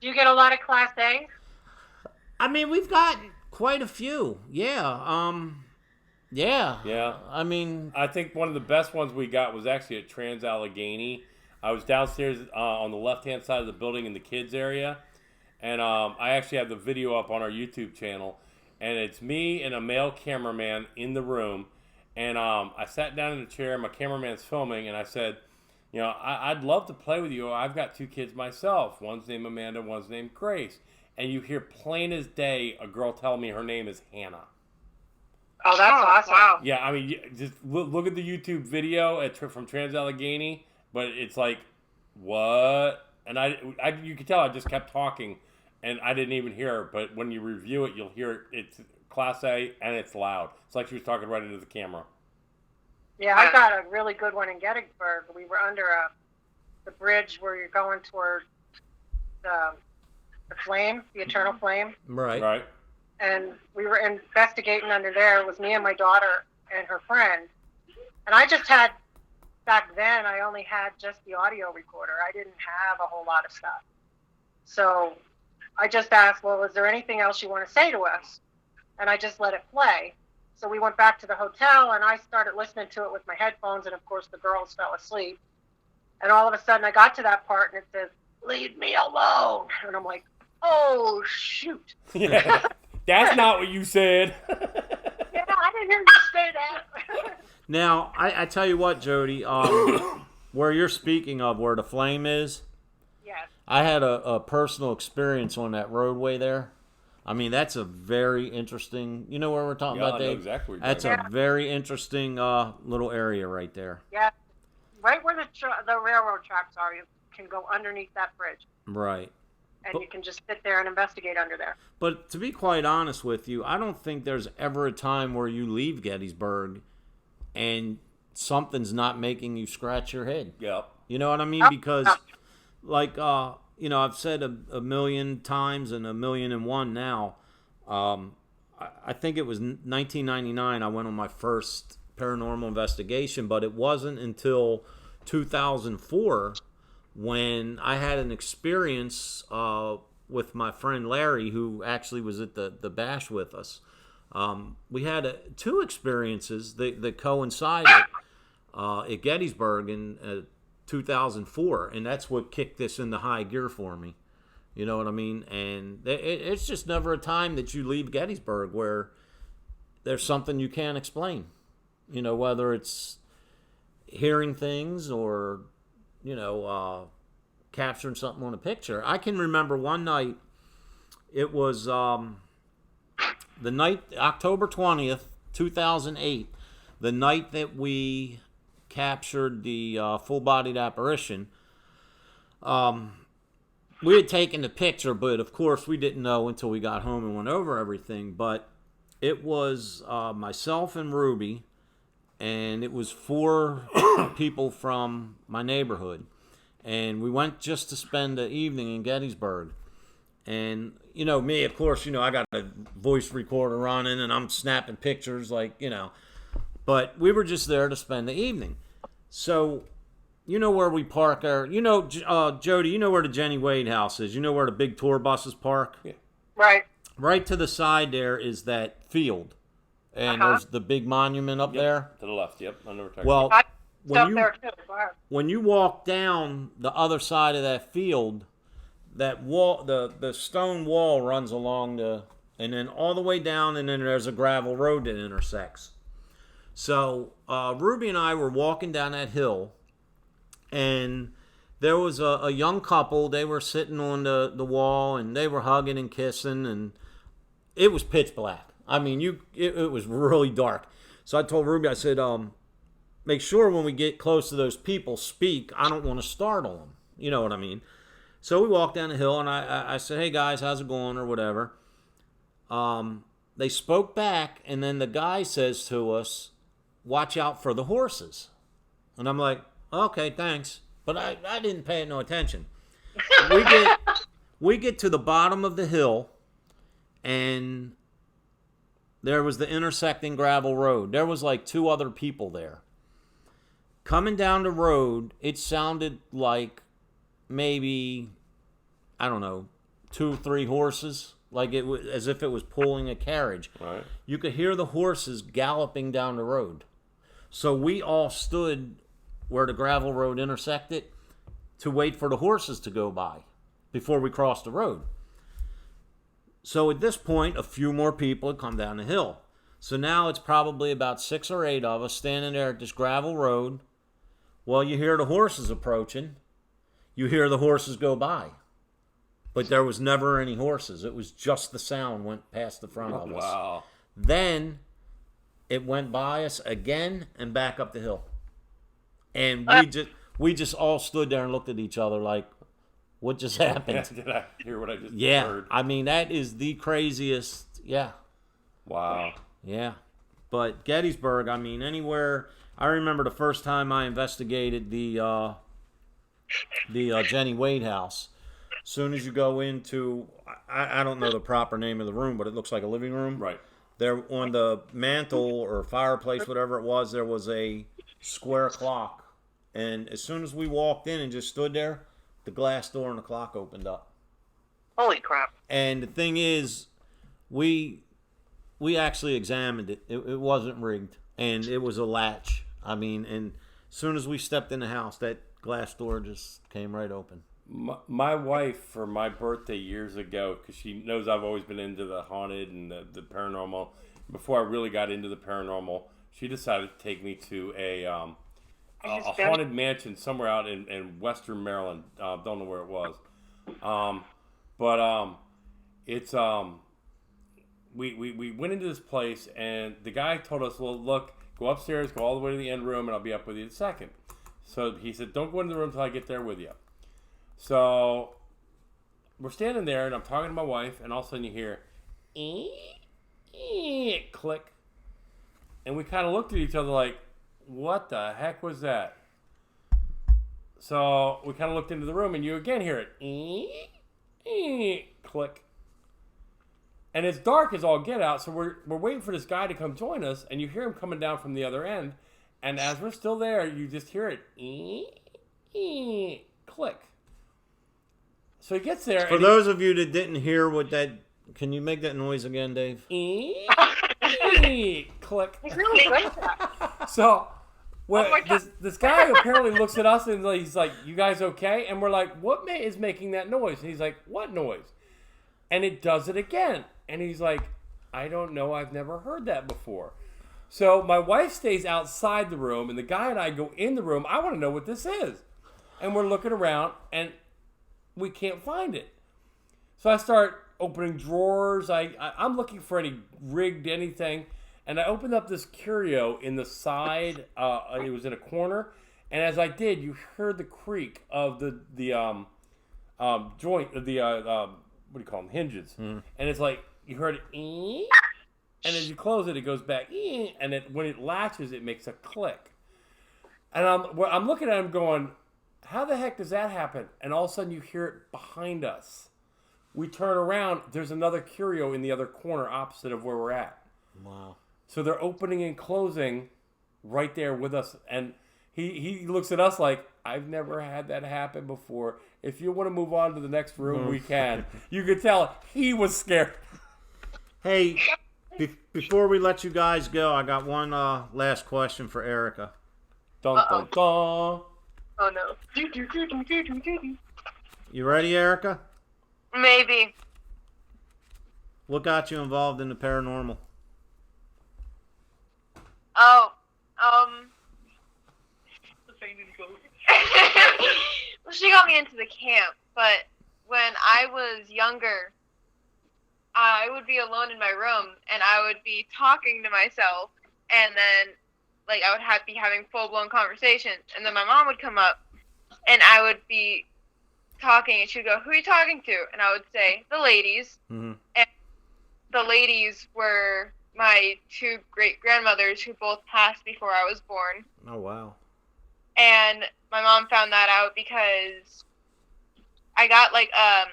Do you get a lot of Class A's? I mean, we've got quite a few. Yeah. Yeah. Yeah. I mean, I think one of the best ones we got was actually at Trans Allegheny. I was downstairs on the left-hand side of the building in the kids area, and I actually have the video up on our YouTube channel, and it's me and a male cameraman in the room. And I sat down in a chair, my cameraman's filming, and I said, I'd love to play with you. I've got 2 kids myself. One's named Amanda, one's named Grace. And you hear plain as day a girl tell me her name is Hannah. Oh, that's awesome. Wow. Yeah, I mean, just look at the YouTube video from Trans Allegheny, but it's like, what? And you could tell I just kept talking, and I didn't even hear her. But when you review it, you'll hear it's Class A, and it's loud. It's like she was talking right into the camera. Yeah, I got a really good one in Gettysburg. We were under the bridge where you're going toward the flame, the eternal flame. right. And we were investigating under there. It was me and my daughter and her friend. And I just had, back then, I only had just the audio recorder. I didn't have a whole lot of stuff. So I just asked, well, is there anything else you want to say to us? And I just let it play. So we went back to the hotel, and I started listening to it with my headphones, and of course the girls fell asleep. And all of a sudden I got to that part, and it says, "Leave me alone." And I'm like, oh, shoot. Yeah, that's not what you said. Yeah, I didn't hear you say that. Now, I tell you what, Jody, where you're speaking of, where the flame is, Yes. I had a personal experience on that roadway there. I mean, that's a very interesting. You know where we're talking about, I know Dave? exactly. That's a very interesting little area right there. Yeah. Right where the railroad tracks are, you can go underneath that bridge. Right. And you can just sit there and investigate under there. But to be quite honest with you, I don't think there's ever a time where you leave Gettysburg and something's not making you scratch your head. Yep. You know what I mean? Because, like, I've said a million times and 1,000,001 now. I think it was 1999 I went on my first paranormal investigation, but it wasn't until 2004 when I had an experience with my friend Larry, who actually was at the bash with us. We had two experiences that coincided at Gettysburg in 2004, and that's what kicked this into high gear for me. You know what I mean? And it's just never a time that you leave Gettysburg where there's something you can't explain. You know, whether it's hearing things or, capturing something on a picture. I can remember one night, it was the night, October 20th, 2008, the night that we captured the full-bodied apparition. We had taken the picture, but of course we didn't know until we got home and went over everything. But it was myself and Ruby, and it was 4 people from my neighborhood. And we went just to spend the evening in Gettysburg. And, me, of course, I got a voice recorder running, and I'm snapping pictures, But we were just there to spend the evening. So, where we park our... Jody, you know where the Jenny Wade house is? You know where the big tour buses park? Yeah. Right. Right to the side there is that field. And there's the big monument up there. To the left, yep. I know what we're talking Well, I when stuff you, there too. Wow. when you walk down the other side of that field, that wall, the stone wall runs along and then all the way down, and then there's a gravel road that intersects. So Ruby and I were walking down that hill, and there was a young couple. They were sitting on the wall, and they were hugging and kissing, and it was pitch black. I mean, it was really dark. So I told Ruby, I said, make sure when we get close to those people, speak. I don't want to startle them. You know what I mean? So we walked down the hill, and I said, hey, guys, how's it going, or whatever. They spoke back, and then the guy says to us, watch out for the horses. And I'm like, okay, thanks. But I didn't pay no attention. We get to the bottom of the hill, and there was the intersecting gravel road. There was like 2 other people there. Coming down the road, it sounded like maybe, I don't know, 2, 3 horses. Like it was as if it was pulling a carriage. Right. You could hear the horses galloping down the road. So we all stood where the gravel road intersected to wait for the horses to go by before we crossed the road. So at this point, a few more people had come down the hill. So now it's probably about 6 or 8 of us standing there at this gravel road. Well, you hear the horses approaching. You hear the horses go by. But there was never any horses. It was just the sound went past the front of us. Wow. Then it went by us again and back up the hill. And we just all stood there and looked at each other like, what just happened? Did I hear what I just Yeah, heard? I mean, that is the craziest. Yeah, Wow. yeah. But Gettysburg, I mean, anywhere. I remember the first time I investigated the Jenny Wade house. As soon as you go into, I don't know the proper name of the room, but it looks like a living room. Right. There on the mantle or fireplace, whatever it was, there was a square clock. And as soon as we walked in and just stood there, the glass door and the clock opened up. Holy crap. And the thing is, we actually examined it. It wasn't rigged. And it was a latch. I mean, and as soon as we stepped in the house, that glass door just came right open. My wife, for my birthday years ago, because she knows I've always been into the haunted and the paranormal, before I really got into the paranormal, she decided to take me to a haunted mansion somewhere out in Western Maryland. Don't know where it was. It's we went into this place, and the guy told us, well, look, go upstairs, go all the way to the end room, and I'll be up with you in a second. So he said, don't go into the room until I get there with you. So we're standing there, and I'm talking to my wife, and all of a sudden you hear, click. And we kind of looked at each other like, what the heck was that? So we kind of looked into the room, and you again hear it. Click. And it's dark as all get out, so we're waiting for this guy to come join us, and you hear him coming down from the other end. And as we're still there, you just hear it. Click. So he gets there. For those of you that didn't hear what that... Can you make that noise again, Dave? Click. He's really good at that. So this guy apparently looks at us and he's like, "You guys okay?" And we're like, "What is making that noise?" And he's like, "What noise?" And it does it again. And he's like, "I don't know. I've never heard that before." So my wife stays outside the room, and the guy and I go in the room. I want to know what this is. And we're looking around, and we can't find it. So I start opening drawers. I'm looking for any rigged anything. And I opened up this curio in the side. It was in a corner. And as I did, you heard the creak of the joint, what do you call them, hinges. And it's like, you heard it, and as you close it, it goes back, and when it latches, it makes a click. And I'm looking at him going, how the heck does that happen? And all of a sudden, you hear it behind us. We turn around, there's another curio in the other corner opposite of where we're at. Wow. So they're opening and closing right there with us. And he looks at us like, I've never had that happen before. If you want to move on to the next room, we can. You could tell he was scared. Hey, before we let you guys go, I got one last question for Erica. Dun, dun, dun. Oh no. You ready, Erica? Maybe. What got you involved in the paranormal? Oh, well, she got me into the camp, but when I was younger, I would be alone in my room, and I would be talking to myself, and then, like, I would be having full-blown conversations, and then my mom would come up, and I would be talking, and she would go, "Who are you talking to?" And I would say, "The ladies." Mm-hmm. And the ladies were my two great-grandmothers who both passed before I was born. Oh, wow. And my mom found that out because I got, like, a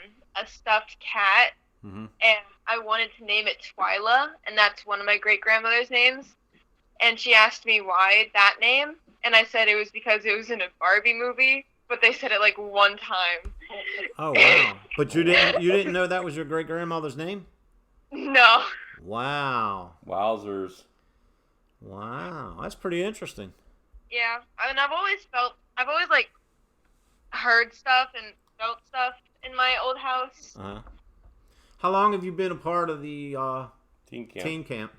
stuffed cat, Mm-hmm. and I wanted to name it Twyla, and that's one of my great-grandmother's names. And she asked me why that name, and I said it was because it was in a Barbie movie, but they said it, like, one time. Oh, wow. But you didn't know that was your great-grandmother's name? No. Wow. Wowzers. Wow. That's pretty interesting. Yeah, and I've always like heard stuff and felt stuff in my old house. Uh-huh. How long have you been a part of the Teen camp. teen camp?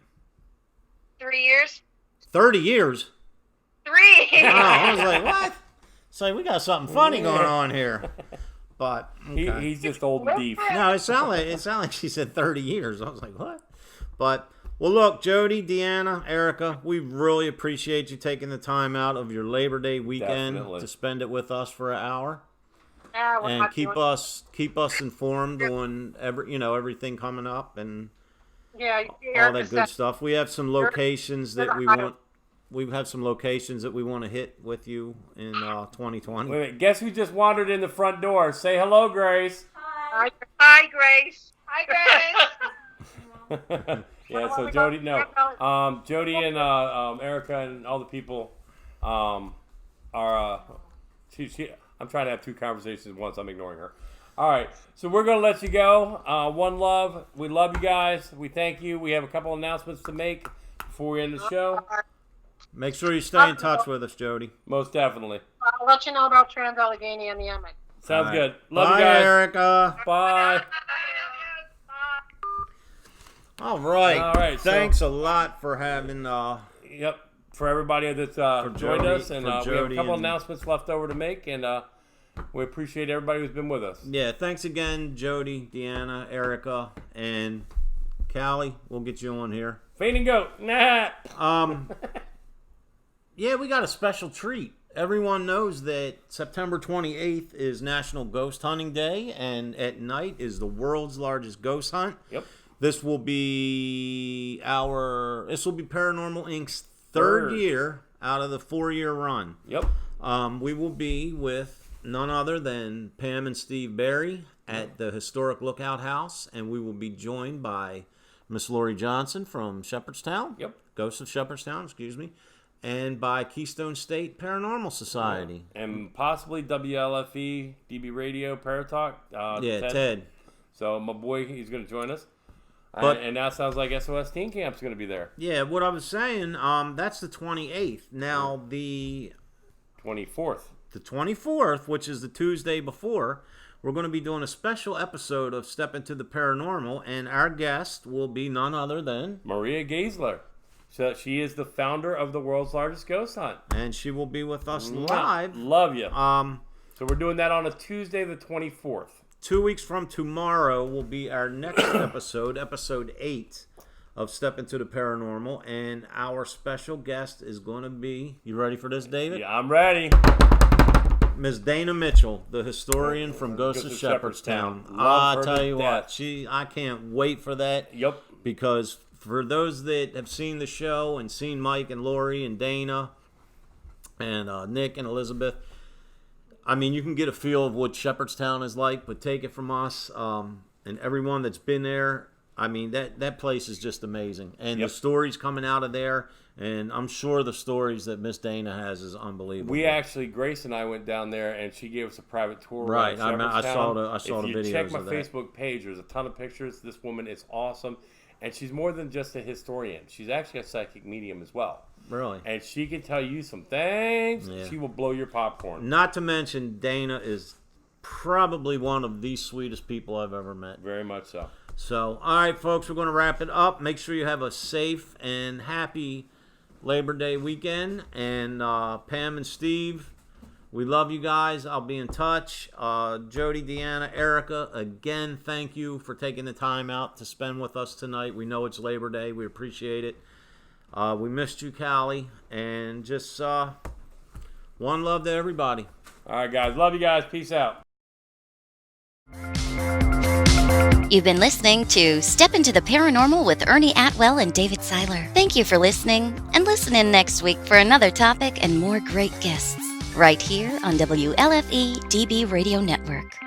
3 years. 30 years? 3. Oh, I was like, what? It's like, we got something funny going on here. But okay. He's just old and deep. No, it sounded like she said 30 years. I was like, what? But, well, look, Jody, Deanna, Erica, we really appreciate you taking the time out of your Labor Day weekend Definitely. to spend it with us for an hour. Yeah, we're And not keep doing- us informed on everything coming up and Yeah, all that good stuff. We have some locations that we want. We have some locations that we want to hit with you in 2020. Wait a minute. Guess who just wandered in the front door? Say hello, Grace. Hi. Hi, Grace. Hi, Grace. Yeah, so Jody, Jody and Erica and all the people are. I'm trying to have two conversations at once. I'm ignoring her. All right, so we're gonna let you go. One love. We love you guys. We thank you. We have a couple announcements to make before we end the show. Make sure you stay in touch with us, Jody. Most definitely. I'll let you know about Trans-Allegheny and the Emmett. Sounds All right. good. Love Bye, you guys. Erica. Bye. All right. All right, so- Thanks a lot for having. Yep. For everybody that's joined Jody- us, and for we have a Jody couple and- announcements left over to make, and we appreciate everybody who's been with us. Yeah. Thanks again, Jody, Deanna, Erica, and Callie. We'll get you on here. Fade and go. Nah. Yeah, we got a special treat. Everyone knows that September 28th is National Ghost Hunting Day, and at night is the world's largest ghost hunt. Yep. This will be Paranormal Inc.'s third year out of the 4-year run. Yep. We will be with none other than Pam and Steve Barry at the Historic Lookout House, and we will be joined by Miss Lori Johnson from Shepherdstown. Yep. Ghosts of Shepherdstown, excuse me. And by Keystone State Paranormal Society. And possibly WLFE, DB Radio, Paratalk. Ted. So my boy, he's going to join us. But- and that sounds like SOS Teen Camp's going to be there. Yeah, what I was saying, that's the 28th. Now, the 24th. 24th, which is the Tuesday before, we're going to be doing a special episode of Step Into the Paranormal, and our guest will be none other than... Maria Geisler. So she is the founder of the world's largest ghost hunt. And she will be with us live. Love you. So we're doing that on a Tuesday the 24th. 2 weeks from tomorrow will be our next episode, episode 8 of Step Into the Paranormal, and our special guest is going to be, you ready for this, David? Yeah, I'm ready. Ms. Dana Mitchell, the historian from Ghosts of Shepherdstown. Love her I'll tell to you death. what, I can't wait for that. Yep. Because for those that have seen the show and seen Mike and Lori and Dana and Nick and Elizabeth, I mean, you can get a feel of what Shepherdstown is like, but take it from us and everyone that's been there. I mean, that place is just amazing. And Yep. the stories coming out of there, and I'm sure the stories that Miss Dana has is unbelievable. We actually, Grace and I went down there, and she gave us a private tour. Right, around I saw Shepherdstown. the If videos you check my of that. Facebook page, there's a ton of pictures. This woman is awesome, and she's more than just a historian. She's actually a psychic medium as well. Really? And she can tell you some things. Yeah. She will blow your popcorn. Not to mention, Dana is probably one of the sweetest people I've ever met. Very much so. So, all right, folks, we're going to wrap it up. Make sure you have a safe and happy Labor Day weekend. And Pam and Steve, we love you guys. I'll be in touch. Jody, Deanna, Erica, again, thank you for taking the time out to spend with us tonight. We know it's Labor Day. We appreciate it. We missed you, Callie. And just one love to everybody. All right, guys. Love you guys. Peace out. You've been listening to Step Into the Paranormal with Ernie Atwell and David Seiler. Thank you for listening, and listen in next week for another topic and more great guests, right here on WLFE DB Radio Network.